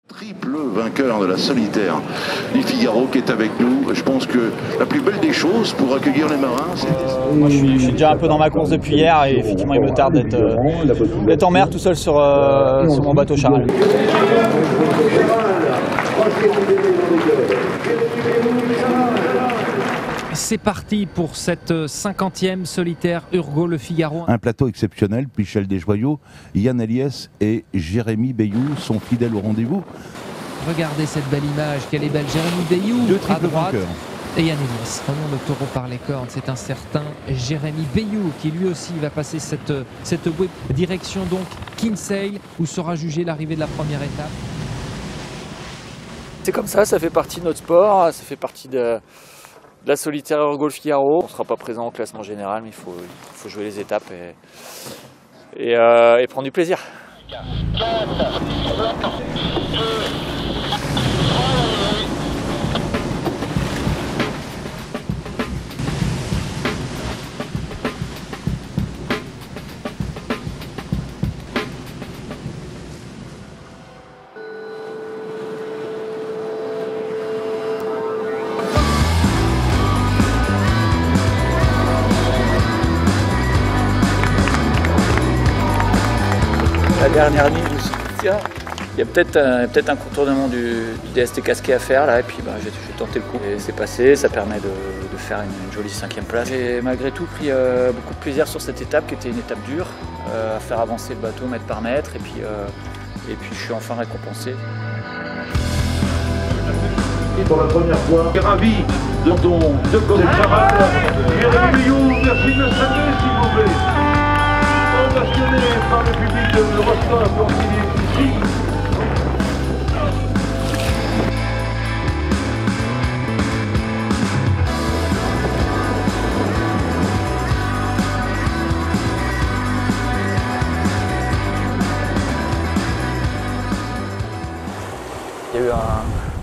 Triple vainqueur de la solitaire du Figaro qui est avec nous. Je pense que la plus belle des choses pour accueillir les marins, c'est... Moi je suis déjà un peu dans ma course depuis hier et effectivement il me tarde d'être en mer tout seul sur mon bateau Charal. C'est parti pour cette 50e solitaire Urgo Le Figaro. Un plateau exceptionnel, Michel Desjoyaux, Yann Eliès et Jérémy Bayou sont fidèles au rendez-vous. Regardez cette belle image, quelle est belle. Jérémy Bayou à droite et Yann Eliès. Prenons le taureau par les cornes, c'est un certain Jérémy Bayou qui lui aussi va passer cette web direction donc Kinsale où sera jugée l'arrivée de la première étape. C'est comme ça fait partie de notre sport, ça fait partie de la solitaire Urgo Le Figaro. On ne sera pas présent au classement général, mais il faut jouer les étapes et prendre du plaisir. La dernière nuit, je me suis dit, tiens, il y a peut-être un contournement du DST casqué à faire là, et puis j'ai tenté le coup. Et c'est passé, ça permet de faire une jolie 5e place. J'ai malgré tout pris beaucoup de plaisir sur cette étape qui était une étape dure, à faire avancer le bateau mètre par mètre, et puis je suis enfin récompensé. Et pour la première fois, ravi de ton Charal. Jérémy Bayou, merci de le saluer s'il vous plaît. Passionné par le public de Rostov pour qu'il est ici. Il y a eu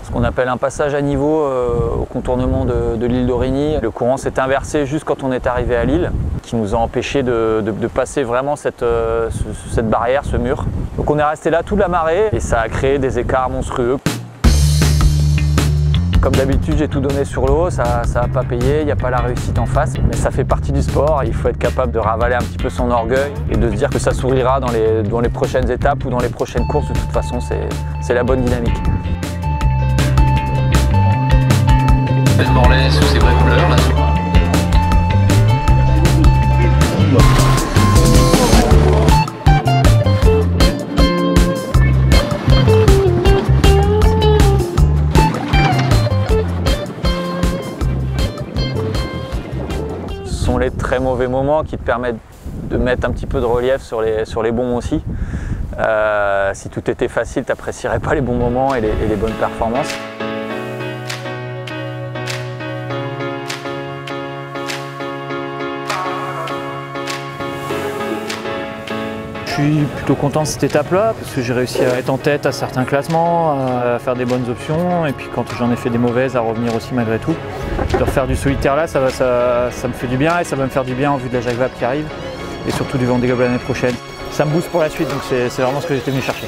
ce qu'on appelle un passage à niveau au contournement de l'île d'Aurigny. Le courant s'est inversé juste quand on est arrivé à l'île, qui nous a empêché de passer vraiment cette barrière, ce mur. Donc on est resté là toute la marée et ça a créé des écarts monstrueux. Comme d'habitude, j'ai tout donné sur l'eau, ça n'a pas payé, il n'y a pas la réussite en face, mais ça fait partie du sport. Il faut être capable de ravaler un petit peu son orgueil et de se dire que ça sourira dans les prochaines étapes ou dans les prochaines courses. De toute façon, c'est la bonne dynamique. Ben Morlaix sous ses vraies couleurs là. Ce sont les très mauvais moments qui te permettent de mettre un petit peu de relief sur les bons aussi. Si tout était facile, tu n'apprécierais pas les bons moments et les bonnes performances. Je suis plutôt content de cette étape-là parce que j'ai réussi à être en tête à certains classements, à faire des bonnes options et puis quand j'en ai fait des mauvaises, à revenir aussi malgré tout. De refaire du solitaire là, ça me fait du bien et ça va me faire du bien en vue de la Jacques Vabre qui arrive et surtout du Vendée Globe l'année prochaine. Ça me booste pour la suite donc c'est vraiment ce que j'étais venu chercher.